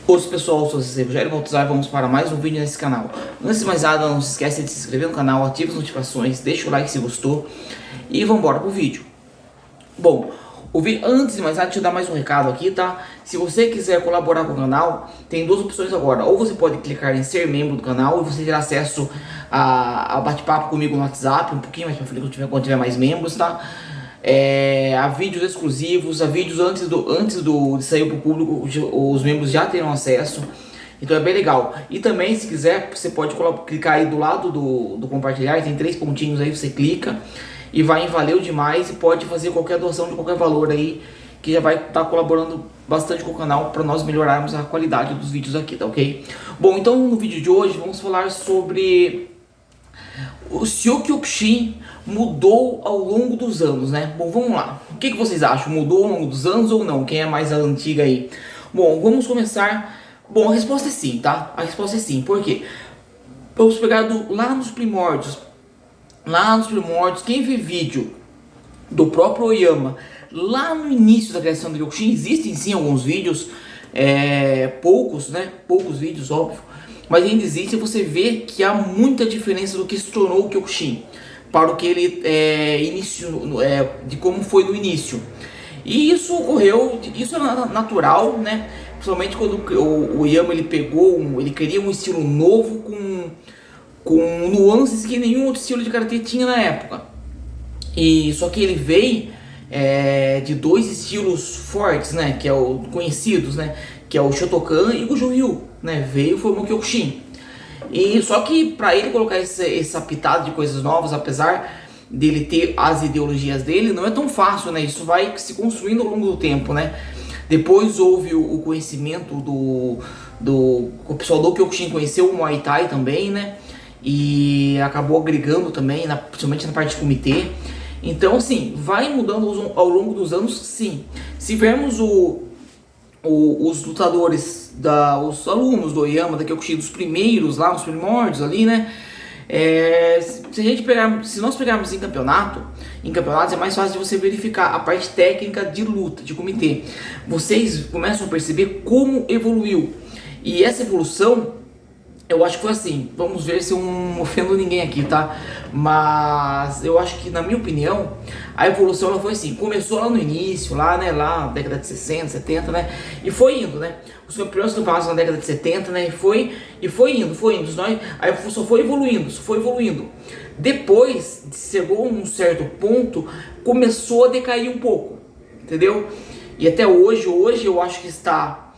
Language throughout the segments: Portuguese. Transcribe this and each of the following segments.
Olá pessoal, eu sou o Rogério Baltazar e vamos para mais um vídeo nesse canal. Antes de mais nada, não se esqueça de se inscrever no canal, ative as notificações, deixa o like se gostou e vamos embora pro vídeo. Bom, antes de mais nada, deixa eu dar mais um recado aqui, tá? Se você quiser colaborar com o canal, tem duas opções agora. Ou você pode clicar em ser membro do canal e você terá acesso a bate-papo comigo no WhatsApp, um pouquinho mais pra frente quando tiver mais membros, tá? A vídeos exclusivos, a vídeos antes de sair para o público, os membros já terão acesso, então é bem legal. E também, se quiser, você pode clicar aí do lado do compartilhar, tem 3 pontinhos aí, você clica e vai em valeu demais, e pode fazer qualquer doação de qualquer valor aí, que já vai estar colaborando bastante com o canal para nós melhorarmos a qualidade dos vídeos aqui, tá ok? Bom, então no vídeo de hoje vamos falar sobre o Kyokushin mudou ao longo dos anos, né? Bom, vamos lá. O que vocês acham? Mudou ao longo dos anos ou não? Quem é mais antiga aí? Bom, vamos começar. Bom, a resposta é sim, tá? A resposta é sim. Por quê? Vamos pegar lá nos primórdios. Lá nos primórdios, quem vê vídeo do próprio Oyama, lá no início da criação do Kyokushin, existem sim alguns vídeos, poucos, né? Poucos vídeos, óbvio. Mas ainda existe, você vê que há muita diferença do que se tornou o Kyokushin para o que ele de como foi no início. E isso ocorreu, isso é natural, né? Principalmente quando o Oyama ele queria um estilo novo com nuances que nenhum outro estilo de karatê tinha na época. E só que ele veio de dois estilos fortes, né? Que é o conhecidos, né? Que é o Shotokan e o Goju-Ryu, né? Veio e formou o Kyokushin. E só que para ele colocar essa pitada de coisas novas, apesar dele ter as ideologias dele, não é tão fácil, né? Isso vai se construindo ao longo do tempo, né? Depois houve o conhecimento o pessoal do Kyokushin conheceu o Muay Thai também, né? E acabou agregando também, principalmente na parte de comitê. Então, assim, vai mudando ao longo dos anos, sim. Se vermos os lutadores, os alunos do Oyama, da Kyokushin, dos primeiros, lá nos primórdios ali, né? Se nós pegarmos em campeonatos é mais fácil de você verificar a parte técnica de luta, de comitê. Vocês começam a perceber como evoluiu. E essa evolução, eu acho que foi assim, vamos ver se eu não ofendo ninguém aqui, tá? Mas eu acho que, na minha opinião, a evolução ela foi assim, começou lá no início, lá, né, lá na década de 60, 70, né? E foi indo, né? Os primeiros campeonatos na década de 70, né? E foi indo. Aí só foi evoluindo. Depois, chegou a um certo ponto, começou a decair um pouco, entendeu? E até hoje eu acho que está...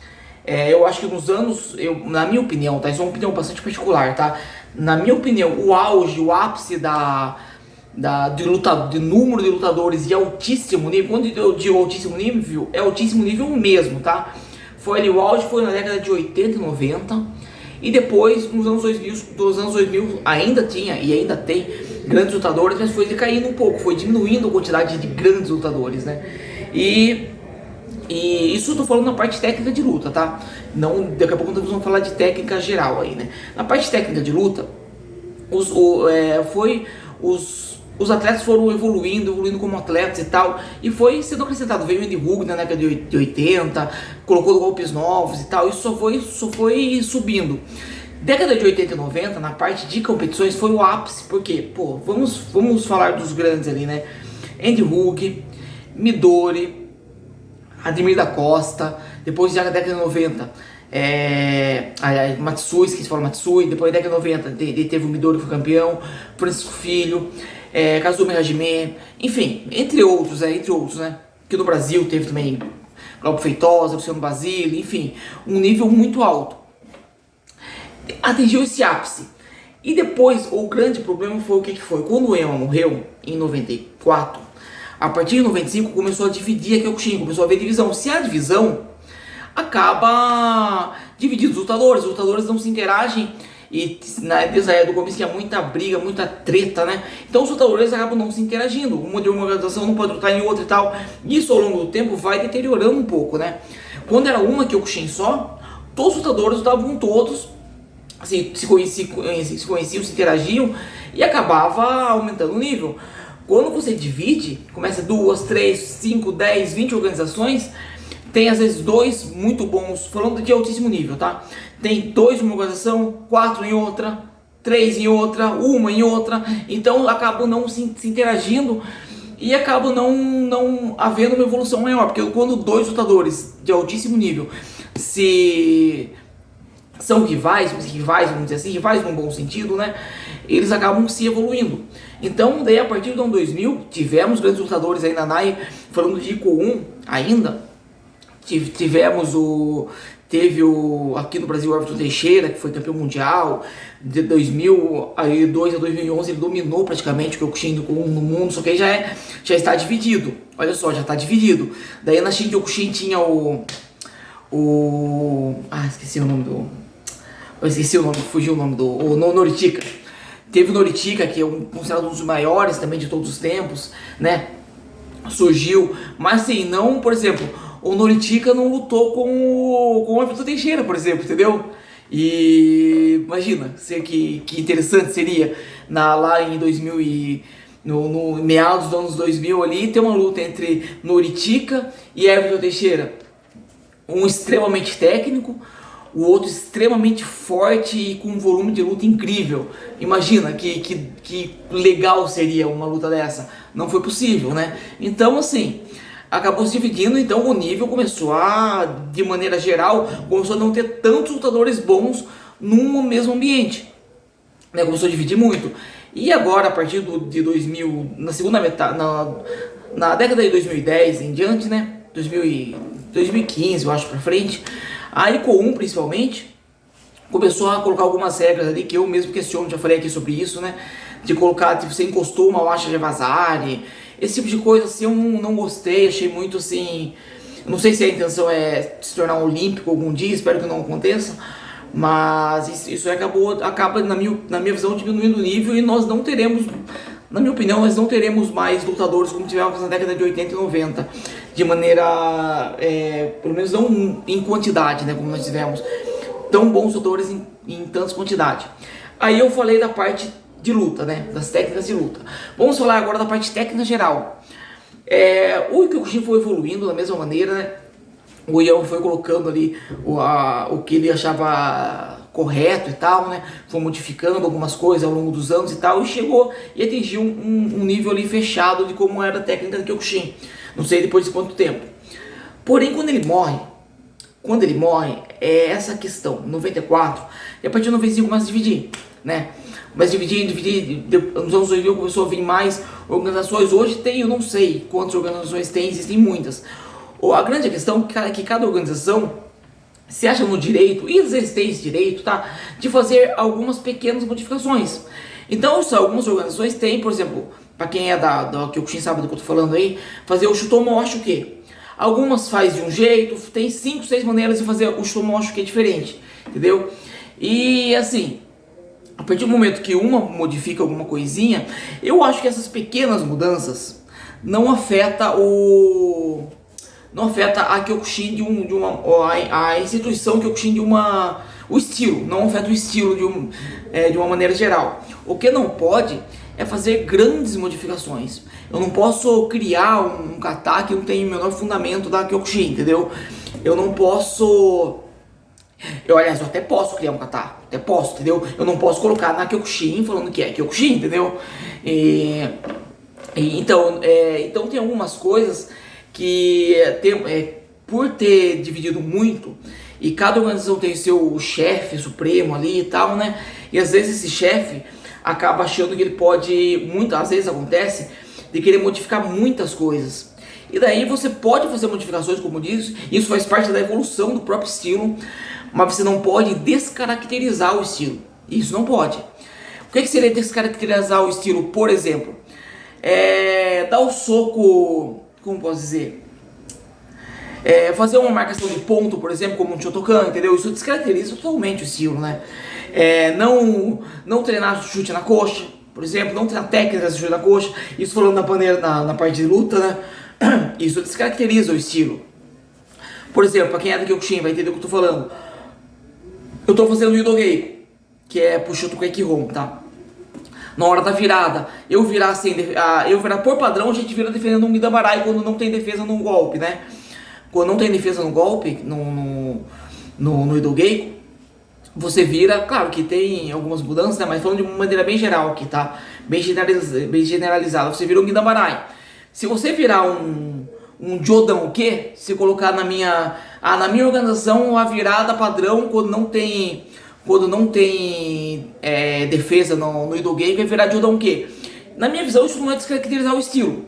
eu acho que nos anos, na minha opinião, tá? Isso é uma opinião bastante particular, tá? Na minha opinião, o ápice de número de lutadores e altíssimo nível, quando eu digo altíssimo nível, é altíssimo nível mesmo, tá? Foi ali, o auge foi na década de 80 e 90, e depois, nos anos 2000 ainda tinha e ainda tem grandes lutadores, mas foi decaindo um pouco, foi diminuindo a quantidade de grandes lutadores, né? E isso eu tô falando na parte técnica de luta, tá? Não, daqui a pouco nós vamos falar de técnica geral aí, né? Na parte técnica de luta, os atletas foram evoluindo como atletas e tal, e foi sendo acrescentado. Veio o Andy Hug na década de 80, colocou golpes novos e tal, isso só foi subindo. Década de 80 e 90, na parte de competições, foi o ápice, porque, pô, vamos falar dos grandes ali, né? Andy Hug, Midori, Ademir da Costa, depois já na década de 90, Matsui, esqueci de falar Matsui, depois da década de 90 teve o Midori que foi campeão, Francisco Filho, Kazumi Hajime, enfim, entre outros, né? Que no Brasil teve também Glauco Feitosa, Luciano Basile, enfim, um nível muito alto. Atingiu esse ápice. E depois, o grande problema foi o que foi? Quando o Oyama morreu, em 94, a partir de 95 começou a dividir a Kyokushin, começou a haver divisão. Se há divisão, acaba dividindo os lutadores não se interagem, e desde a época do começo tinha muita briga, muita treta, né? Então os lutadores acabam não se interagindo, uma de uma organização não pode lutar em outra e tal. Isso ao longo do tempo vai deteriorando um pouco, né? Quando era uma Kyokushin só, todos os lutadores lutavam todos, assim, se conheciam, se interagiam, e acabava aumentando o nível. Quando você divide, começa 2, 3, 5, 10, 20 organizações, tem às vezes dois muito bons, falando de altíssimo nível, tá? Tem dois em uma organização, quatro em outra, três em outra, uma em outra, então acabam não se interagindo e acaba não havendo uma evolução maior, porque quando dois lutadores de altíssimo nível se são rivais, vamos dizer assim, rivais num bom sentido, né? Eles acabam se evoluindo. Então, daí a partir do ano 2000, tivemos grandes lutadores aí na NAI, falando de ICO 1 ainda, teve aqui no Brasil o Everton Teixeira, que foi campeão mundial, de 2002 a 2011 ele dominou praticamente o Kyokushin do ICO 1 no mundo, só que aí já está dividido, olha só, já está dividido. Daí na Shin Kyokushin tinha esqueci o nome fugiu o nome do Noritika. Teve o Noritika, que é considerado um dos maiores também de todos os tempos, né? Surgiu, mas assim, não, por exemplo, o Noritika não lutou com o Everton Teixeira, por exemplo, entendeu? E imagina, que interessante seria lá em 2000 no meados dos anos 2000 ali, ter uma luta entre Noritika e Everton Teixeira. Um extremamente técnico, o outro extremamente forte e com um volume de luta incrível. Imagina que legal seria uma luta dessa. Não foi possível, né? Então, assim, acabou se dividindo, então o nível começou de maneira geral, começou a não ter tantos lutadores bons num mesmo ambiente, né? Começou a dividir muito. E agora, a partir de 2000, na segunda metade, na década de 2010 em diante, né? 2015, eu acho, pra frente, a ICO 1 principalmente começou a colocar algumas regras ali que eu mesmo questiono, já falei aqui sobre isso, né? De colocar, tipo, você encostou uma laxa de vazare, esse tipo de coisa assim, eu não gostei, achei muito assim. Não sei se a intenção é se tornar um olímpico algum dia, espero que não aconteça, mas isso acaba na minha visão, diminuindo o nível e nós não teremos. Na minha opinião, nós não teremos mais lutadores como tivemos na década de 80 e 90, de maneira, pelo menos não em quantidade, né, como nós tivemos, tão bons lutadores em tanta quantidade. Aí eu falei da parte de luta, né, das técnicas de luta. Vamos falar agora da parte técnica geral. O Kyokushin foi evoluindo da mesma maneira, né? O Ian foi colocando ali o que ele achava correto e tal, né? Foi modificando algumas coisas ao longo dos anos e tal, e chegou e atingiu um nível ali fechado de como era a técnica do Kyokushin. Não sei depois de quanto tempo. Porém, quando ele morre, é essa questão, 94, e a partir de 95 começa a dividir, né? Mas dividir, nos anos 2000 começou a vir mais organizações. Hoje tem, eu não sei quantas organizações tem, existem muitas. A grande questão é que cada organização se acha no direito, e às vezes tem esse direito, tá? De fazer algumas pequenas modificações. Então, algumas organizações têm, por exemplo, para quem é da Kyokushin sabe do que eu tô falando aí, fazer o Shutomo Ashuke. Algumas faz de um jeito, tem 5, 6 maneiras de fazer o Shutomo Ashuke diferente, entendeu? E assim, a partir do momento que uma modifica alguma coisinha, eu acho que essas pequenas mudanças não afeta a Kyokushin a instituição Kyokushin o estilo, não afeta o estilo de uma maneira geral. O que não pode é fazer grandes modificações. Eu não posso criar um kata que não tem o menor fundamento da Kyokushin, entendeu? Eu não posso... Aliás, eu até posso criar um kata, até posso, entendeu? Eu não posso colocar na Kyokushin falando que é Kyokushin, entendeu? Então tem algumas coisas que por ter dividido muito, e cada organização tem seu chefe supremo ali e tal, né? E às vezes esse chefe acaba achando que ele pode, às vezes acontece, de querer modificar muitas coisas. E daí você pode fazer modificações, como diz, isso faz parte da evolução do próprio estilo, mas você não pode descaracterizar o estilo. Isso não pode. O que seria descaracterizar o estilo? Por exemplo, dar o soco, como posso dizer? Fazer uma marcação de ponto, por exemplo, como um Shotokan, entendeu? Isso descaracteriza totalmente o estilo, né? Não treinar chute na coxa, por exemplo, não treinar técnicas de chute na coxa, isso falando na parte de luta, né? Isso descaracteriza o estilo. Por exemplo, para quem é do Kyokushin vai entender o que eu tô falando. Eu tô fazendo o Yudogeiko, que é puxo do Kaikihon, tá? Na hora da virada, eu virar por padrão, a gente vira defendendo um Midabarai quando não tem defesa num golpe, né? quando não tem defesa no golpe, no Idol Geiko, você vira, claro que tem algumas mudanças, né, mas falando de uma maneira bem geral aqui, tá? Bem generalizada, você vira um Gindabarai. Se você virar um Jodan o quê? Se colocar na minha organização, a virada padrão quando não tem defesa no Idol Geiko é virar Jodan o quê? Na minha visão, isso não é descaracterizar o estilo.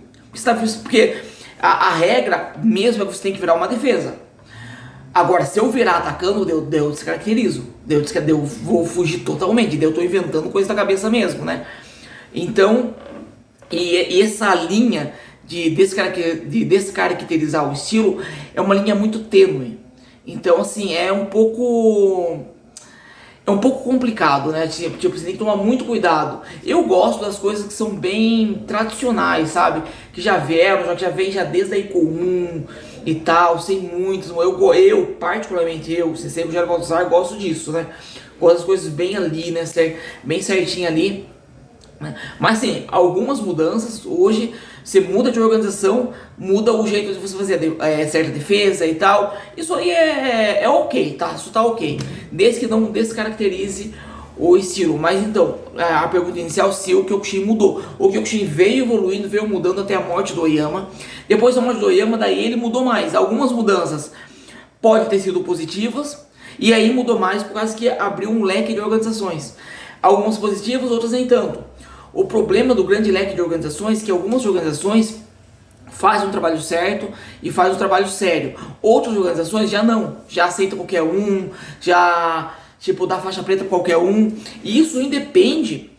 Porque a regra mesmo é que você tem que virar uma defesa. Agora, se eu virar atacando, eu descaracterizo. Eu vou fugir totalmente. Eu tô inventando coisa da cabeça mesmo, né? Então, e essa linha de descaracterizar o estilo é uma linha muito tênue. Então, assim, é um pouco complicado, né? Tipo, você tem que tomar muito cuidado. Eu gosto das coisas que são bem tradicionais, sabe? Que já vieram, já vem já desde a Ico 1 e tal, sem muitos. Eu particularmente, Sensei Rogério Baltazar, gosto disso, né? Gosto das coisas bem ali, né? Bem certinho ali. Mas sim, algumas mudanças hoje, você muda de organização, muda o jeito de você fazer certa defesa e tal. Isso aí é ok, tá? Isso tá ok. Desde que não descaracterize o estilo. Mas então, a pergunta inicial, se o Kyokushin mudou. O Kyokushin veio evoluindo, veio mudando até a morte do Oyama. Depois da morte do Oyama, daí ele mudou mais. Algumas mudanças podem ter sido positivas, e aí mudou mais por causa que abriu um leque de organizações. Algumas positivas, outras nem tanto. O problema do grande leque de organizações é que algumas organizações fazem um trabalho certo e fazem um trabalho sério. Outras organizações já não, já aceitam qualquer um, já tipo dá faixa preta pra qualquer um. E isso independe,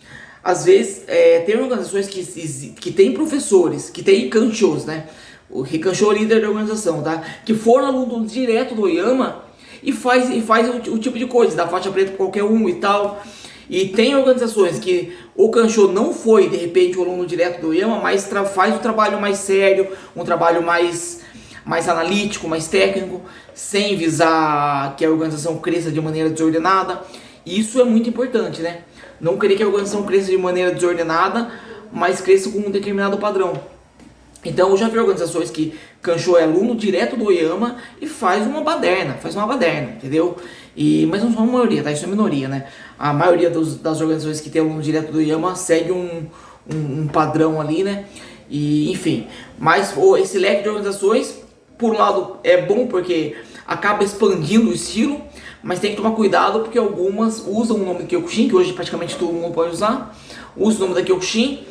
às vezes tem organizações que tem professores, que tem kanshos, né? O kanshô é o líder da organização, tá? Que foram aluno direto do Oyama e faz o tipo de coisa, dá faixa preta pra qualquer um e tal. E tem organizações que o kanshô não foi, de repente, o aluno direto do Oyama, mas faz um trabalho mais sério, um trabalho mais analítico, mais técnico, sem visar que a organização cresça de maneira desordenada. E isso é muito importante, né? Não querer que a organização cresça de maneira desordenada, mas cresça com um determinado padrão. Então eu já vi organizações que kanshô é aluno direto do Oyama e faz uma baderna, entendeu? Mas não são a maioria, tá? Isso é minoria, né? A maioria das organizações que tem aluno direto do Oyama segue um padrão ali, né? E enfim, mas esse leque de organizações, por um lado, é bom porque acaba expandindo o estilo, mas tem que tomar cuidado porque algumas usam o nome do Kyokushin, que hoje praticamente todo mundo pode usar, usa o nome da Kyokushin,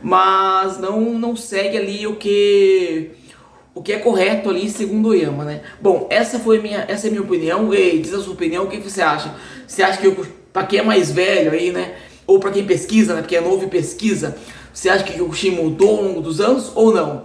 mas não segue ali o que é correto ali segundo o Oyama, né? Bom, essa é a minha opinião. Ei, diz a sua opinião, o que você acha? Você acha que pra quem é mais velho aí, né? Ou pra quem pesquisa, né? Porque é novo e pesquisa, você acha que o Kyokushin mudou ao longo dos anos ou não?